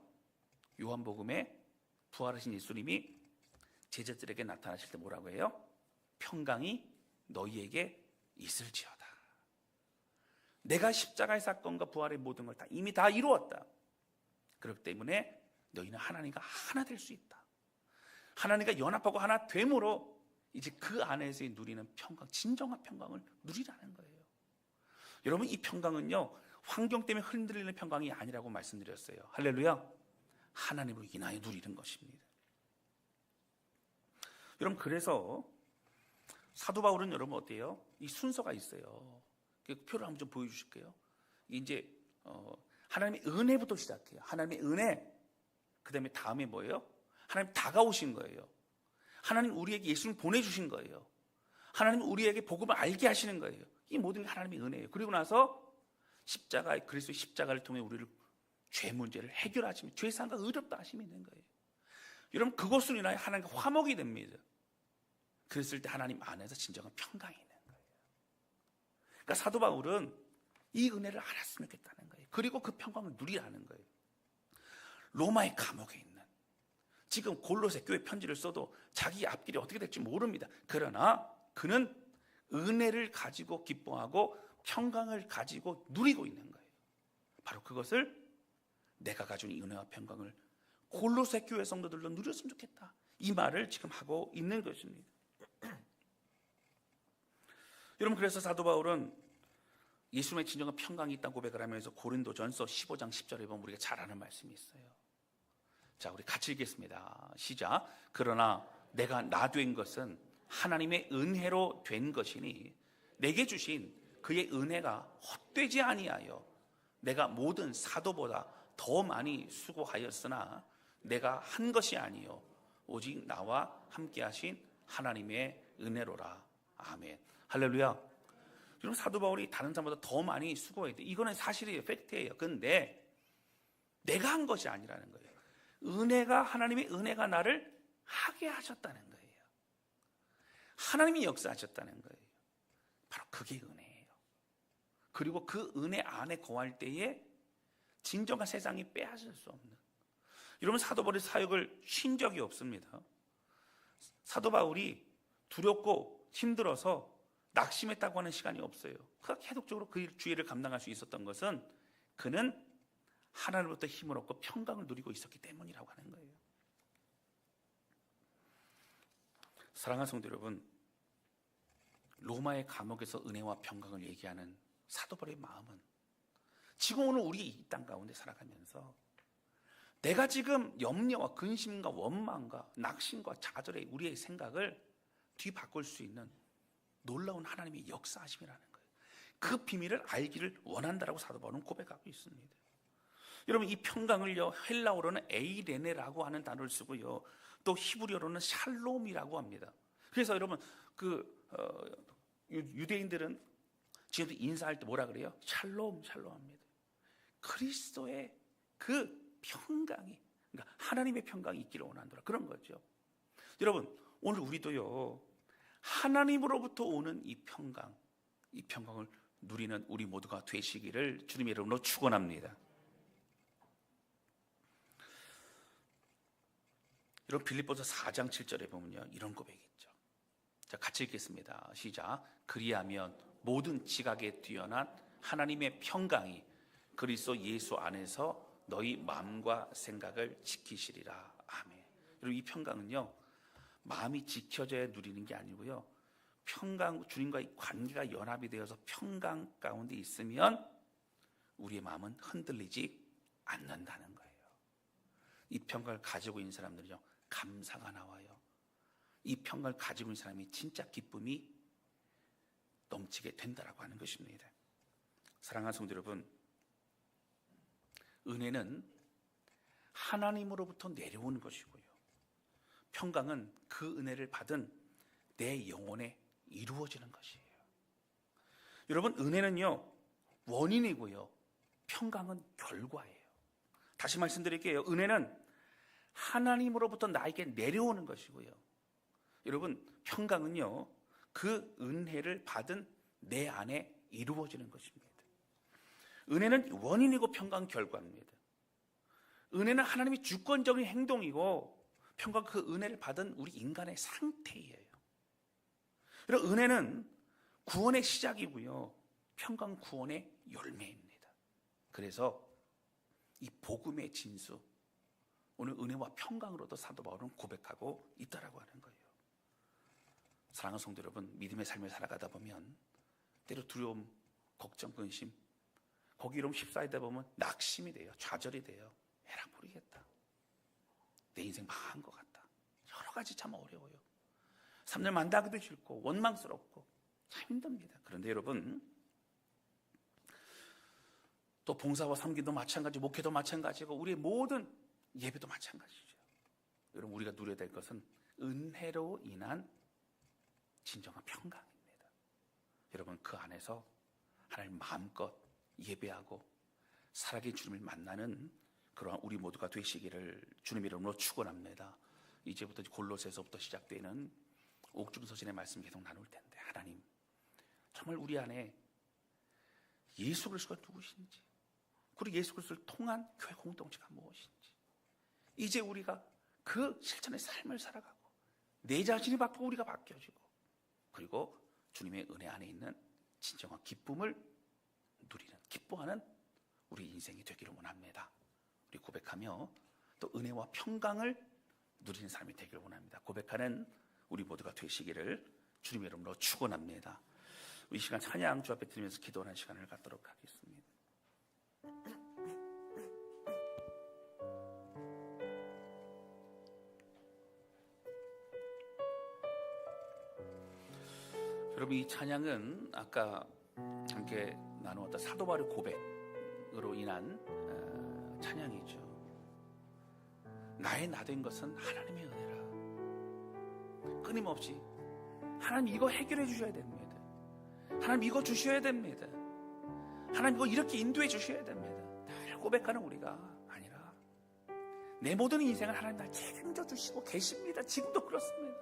요한복음에 부활하신 예수님이 제자들에게 나타나실 때 뭐라고 해요? 평강이 너희에게 있을지어다. 내가 십자가의 사건과 부활의 모든 걸 이미 다 이루었다. 그렇기 때문에 너희는 하나님과 하나 될 수 있다. 하나님과 연합하고 하나 됨으로 이제 그 안에서 누리는 평강, 진정한 평강을 누리라는 거예요. 여러분, 이 평강은요, 환경 때문에 흔들리는 평강이 아니라고 말씀드렸어요. 할렐루야. 하나님으로 인하여 누리는 것입니다. 여러분, 그래서 사도 바울은 여러분 어때요? 이 순서가 있어요. 그 표를 한번 좀 보여주실게요. 이제 하나님의 은혜부터 시작해요. 하나님의 은혜. 그 다음에 뭐예요? 하나님 다가오신 거예요. 하나님 우리에게 예수님 보내주신 거예요. 하나님 우리에게 복음을 알게 하시는 거예요. 이 모든 게 하나님의 은혜예요. 그리고 나서 그리스도의 십자가를 통해 우리를 죄 문제를 해결하시면 죄상과 의롭다 하심이 있는 거예요. 여러분, 그것으로 인하여 하나님과 화목이 됩니다. 그랬을 때 하나님 안에서 진정한 평강이 있는 거예요. 그러니까 사도 바울은 이 은혜를 알았으면 좋겠다는 거예요. 그리고 그 평강을 누리라는 거예요. 로마의 감옥에 있는, 지금 골로새 교회 편지를 써도 자기 앞길이 어떻게 될지 모릅니다. 그러나 그는 은혜를 가지고 기뻐하고 평강을 가지고 누리고 있는 거예요. 바로 그것을 내가 가진 이 은혜와 평강을 골로새 교회 성도들도 누렸으면 좋겠다, 이 말을 지금 하고 있는 것입니다. 여러분, 그래서 사도 바울은 예수님의 진정한 평강이 있다고 고백을 하면서 고린도전서 15장 10절에 보면 우리가 잘 아는 말씀이 있어요. 자, 우리 같이 읽겠습니다. 시작. 그러나 내가 나 된 것은 하나님의 은혜로 된 것이니 내게 주신 그의 은혜가 헛되지 아니하여 내가 모든 사도보다 더 많이 수고하였으나 내가 한 것이 아니요 오직 나와 함께 하신 하나님의 은혜로라. 아멘. 할렐루야. 여러분, 사도 바울이 다른 사람보다 더 많이 수고했대. 이거는 사실이에요. 팩트예요. 근데 내가 한 것이 아니라는 거예요. 하나님의 은혜가 나를 하게 하셨다는 거예요. 하나님이 역사하셨다는 거예요. 바로 그게 은혜예요. 그리고 그 은혜 안에 거할 때에 진정한 세상이 빼앗을 수 없는, 여러분, 사도 바울의 사역을 쉰 적이 없습니다. 사도 바울이 두렵고 힘들어서 낙심했다고 하는 시간이 없어요. 그가 계속적으로 그 주의를 감당할 수 있었던 것은 그는 하나님으로부터 힘을 얻고 평강을 누리고 있었기 때문이라고 하는 거예요. 사랑하는 성도 여러분, 로마의 감옥에서 은혜와 평강을 얘기하는 사도 바울의 마음은 지금 오늘 우리 이 땅 가운데 살아가면서 내가 지금 염려와 근심과 원망과 낙심과 좌절의 우리의 생각을 뒤바꿀 수 있는 놀라운 하나님의 역사하심이라는 거예요. 그 비밀을 알기를 원한다라고 사도 바울은 고백하고 있습니다. 여러분, 이 평강을요, 헬라어로는 에이레네라고 하는 단어를 쓰고요, 또 히브리어로는 샬롬이라고 합니다. 그래서 여러분, 유대인들은 지금도 인사할 때 뭐라 그래요? 샬롬, 샬롬 합니다. 그리스도의 그 평강이, 그러니까 하나님의 평강이 있기를 원한다, 그런 거죠. 여러분, 오늘 우리도요, 하나님으로부터 오는 이 평강을 누리는 우리 모두가 되시기를 주님의 이름으로 축원합니다. 여러분, 빌립보서 4장 7절에 보면요, 이런 고백이 있죠. 자, 같이 읽겠습니다. 시작. 그리하면 모든 지각에 뛰어난 하나님의 평강이 그리스도 예수 안에서 너희 마음과 생각을 지키시리라. 아멘. 여러분, 이 평강은요, 마음이 지켜져야 누리는 게 아니고요, 평강, 주님과의 관계가 연합이 되어서 평강 가운데 있으면 우리의 마음은 흔들리지 않는다는 거예요. 이 평강을 가지고 있는 사람들은요, 감사가 나와요. 이 평강을 가지고 있는 사람이 진짜 기쁨이 넘치게 된다라고 하는 것입니다. 사랑하는 성도 여러분, 은혜는 하나님으로부터 내려오는 것이고요, 평강은 그 은혜를 받은 내 영혼에 이루어지는 것이에요. 여러분, 은혜는요, 원인이고요, 평강은 결과예요. 다시 말씀드릴게요. 은혜는 하나님으로부터 나에게 내려오는 것이고요, 여러분, 평강은요, 그 은혜를 받은 내 안에 이루어지는 것입니다. 은혜는 원인이고 평강은 결과입니다. 은혜는 하나님의 주권적인 행동이고 평강, 그 은혜를 받은 우리 인간의 상태예요. 그리고 은혜는 구원의 시작이고요, 평강 구원의 열매입니다. 그래서 이 복음의 진수, 오늘 은혜와 평강으로도 사도 바울은 고백하고 있다라고 하는 거예요. 사랑하는 성도 여러분, 믿음의 삶을 살아가다 보면 때로 두려움, 걱정, 근심, 거기로 휩싸이다 보면 낙심이 돼요. 좌절이 돼요. 에라 모르겠다, 내 인생 망한 것 같다, 여러 가지 참 어려워요. 삶을 만나기도 싫고 원망스럽고 참 힘듭니다. 그런데 여러분, 또 봉사와 섬기도 마찬가지, 목회도 마찬가지고 우리의 모든 예배도 마찬가지죠. 여러분, 우리가 누려야 될 것은 은혜로 인한 진정한 평강입니다. 여러분, 그 안에서 하나님 마음껏 예배하고 살아계신 주님을 만나는 그러한 우리 모두가 되시기를 주님의 이름으로 축원합니다. 이제부터 골로새서부터 시작되는 옥중서신의 말씀 계속 나눌 텐데, 하나님, 정말 우리 안에 예수 그리스도가 누구신지, 그리고 예수 그리스도를 통한 교회 공동체가 무엇인지, 이제 우리가 그 실천의 삶을 살아가고 내 자신이 바뀌고 우리가 바뀌어지고, 그리고 주님의 은혜 안에 있는 진정한 기쁨을 누리는, 기뻐하는 우리 인생이 되기를 원합니다. 우리 고백하며 또 은혜와 평강을 누리는 삶이 되기를 원합니다. 고백하는 우리 모두가 되시기를 주님의 이름으로 축원합니다. 이 시간 찬양 주 앞에 드리면서 기도하는 시간을 갖도록 하겠습니다. 여러분, 이 찬양은 아까 함께 나누었던 사도 바울의 고백으로 인한 찬양이죠. 나의 나 된 것은 하나님의 은혜라. 끊임없이 하나님 이거 해결해 주셔야 됩니다. 하나님 이거 주셔야 됩니다. 하나님 이거 이렇게 인도해 주셔야 됩니다. 늘 고백하는 우리가 아니라 내 모든 인생을 하나님 날 책임져 주시고 계십니다. 지금도 그렇습니다.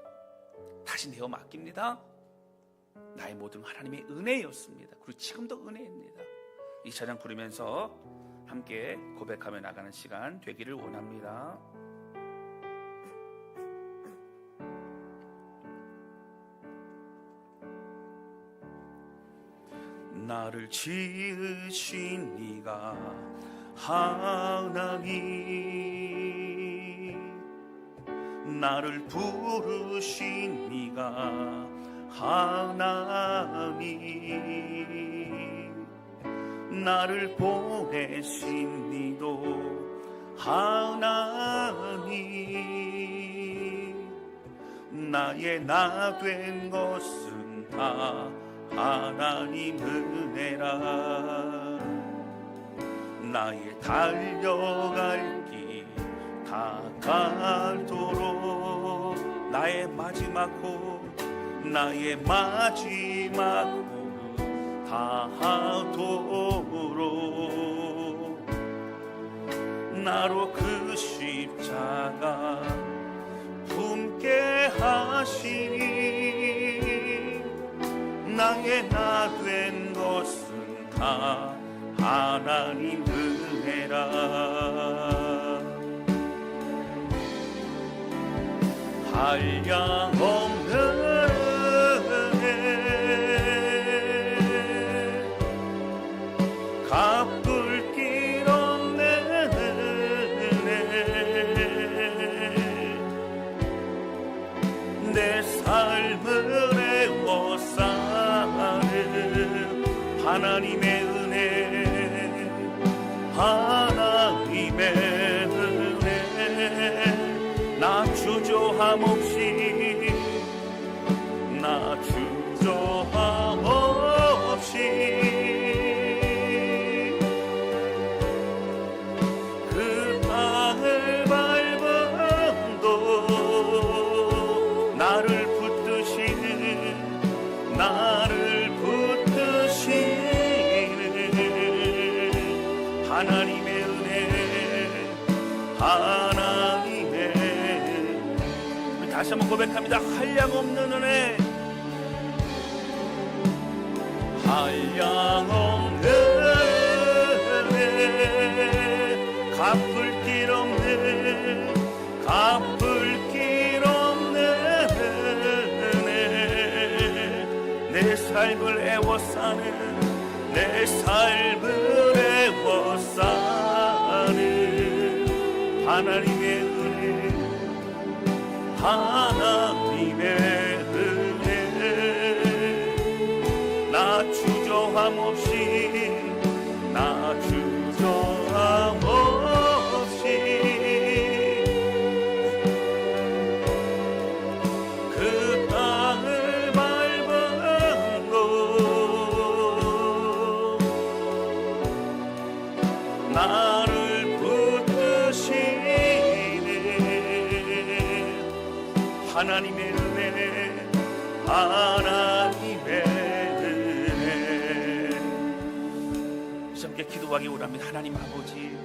다시 내어 맡깁니다. 나의 모든 하나님의 은혜였습니다. 그리고 지금도 은혜입니다. 이 찬양 부르면서 함께 고백하며 나가는 시간 되기를 원합니다. 나를 지으신 네가 하나님, 나를 부르신 네가 하나님, 나를 보내신 니도 하나님, 나의 나 된 것은 다 하나님 은혜라. 나의 달려갈 길 다 갈도록 나의 마지막 곳 나의 마지막 곳 다하도록 나로 그 십자가 품게 하시니 나의 나 된 것은 다 하나님 은혜라. 한량없는 갚을 길 없는 은혜, 내 삶을 애워싸는 하나님의 은혜, 하나님의 은혜. 나 주저함 없이, 나 주저함 없이 그 땅을 밟음도 나를 붙드시는, 나를 붙드시는 하나님의 은혜, 하나님의 다시 한번 고백합니다. 한량없는 은혜, 한량없는 은혜, 갚을 길 없는, 갚을 길 없는 은혜, 내 삶을 애워싸는, 내 삶을 애워싸는 하나님의 은혜, 하나님의 은혜. 나 주저함 없이, 나 주저함 없이 그 땅을 밟음도 나를 붙드시는 하나님의 은혜, 하나님의 은혜. 함께 기도하기 원합니다. 하나님 아버지,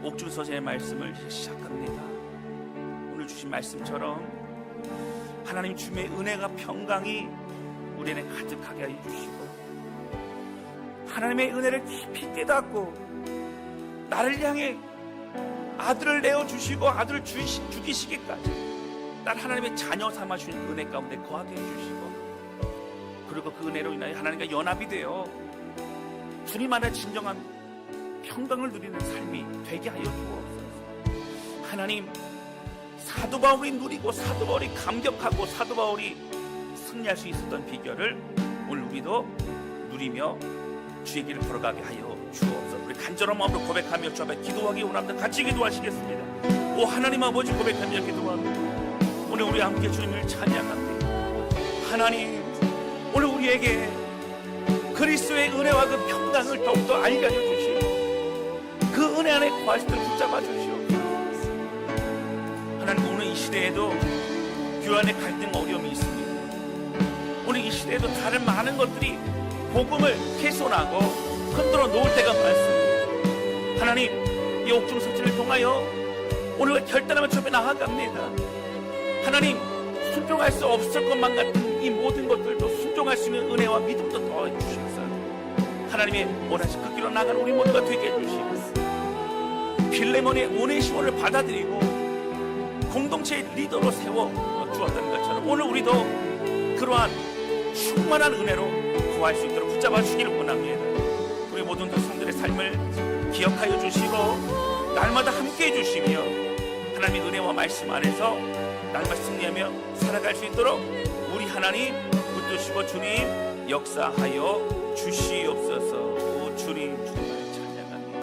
옥중서재의 말씀을 시작합니다. 오늘 주신 말씀처럼 하나님 주님의 은혜가 평강이 우리 안에 가득하게 하여 주시고, 하나님의 은혜를 깊이 깨닫고 나를 향해 아들을 내어주시고 아들을 죽이시기까지 날 하나님의 자녀 삼아주신 은혜 가운데 거하게 해주시고, 그리고 그 은혜로 인하여 하나님과 연합이 되어 주님 안에 진정한 평강을 누리는 삶이 되게 하여 주옵소서. 하나님, 사도 바울이 누리고 사도 바울이 감격하고 사도 바울이 승리할 수 있었던 비결을 오늘 우리도 누리며 주의 길을 걸어가게 하여 주옵소서. 우리 간절한 마음으로 고백하며 주 앞에 기도하기 원합니다. 같이 기도하시겠습니다. 오 하나님 아버지, 고백하며 기도합니다. 오늘 우리 함께 주님을 찬양합니다. 하나님, 오늘 우리에게 그리스도의 은혜와 그 평강을 더욱더 알게 하여 주시고 그 은혜 안에 거할 수 있도록 붙잡아 주시옵소서. 하나님, 오늘 이 시대에도 교환의 갈등 어려움이 있습니다. 오늘 이 시대에도 다른 많은 것들이 복음을 훼손하고 흔들어 놓을 때가 많습니다. 하나님, 이 옥중 서신을 통하여 오늘 결단하며 주 앞에 나아갑니다. 하나님, 순종할 수 없을 것만 같은 이 모든 것들도 순종할 수 있는 은혜와 믿음도 더해 주셔서 하나님의 원하신 그 길로 나가는 우리 모두가 되게 해주시고 빌레몬의 오네시몬을 받아들이고 공동체의 리더로 세워 주었던 것처럼 오늘 우리도 그러한 충만한 은혜로 거할 수 있도록 붙잡아 주시기를 원합니다. 우리 모든 백성들의 삶을 기억하여 주시고 날마다 함께해 주시며 하나님의 은혜와 말씀 안에서 날마다 승리하며 살아갈 수 있도록 우리 하나님 붙드시고 주님 역사하여 주시옵소서. 오 주님, 주님을 찬양합니다.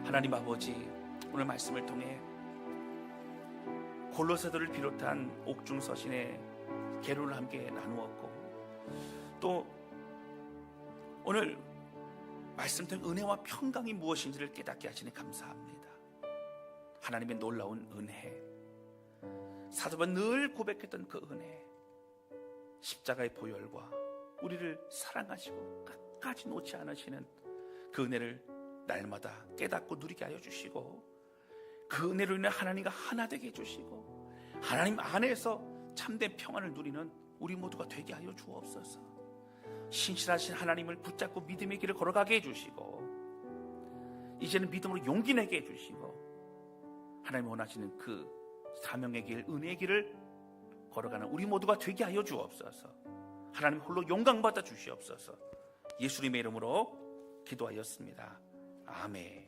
하나님 아버지, 오늘 말씀을 통해 골로새도를 비롯한 옥중 서신의 계로를 함께 나누었고 또 오늘 말씀 통해 은혜와 평강이 무엇인지를 깨닫게 하시니 감사합니다. 하나님의 놀라운 은혜, 사도가 늘 고백했던 그 은혜, 십자가의 보혈과 우리를 사랑하시고 끝까지 놓지 않으시는 그 은혜를 날마다 깨닫고 누리게 하여 주시고 그 은혜로 인해 하나님과 하나 되게 해주시고 하나님 안에서 참된 평안을 누리는 우리 모두가 되게 하여 주옵소서. 신실하신 하나님을 붙잡고 믿음의 길을 걸어가게 해주시고 이제는 믿음으로 용기 내게 해주시고 하나님 원하시는 그 사명의 길, 은혜의 길을 걸어가는 우리 모두가 되게 하여 주옵소서. 하나님 홀로 영광 받아 주시옵소서. 예수님의 이름으로 기도하였습니다. 아멘.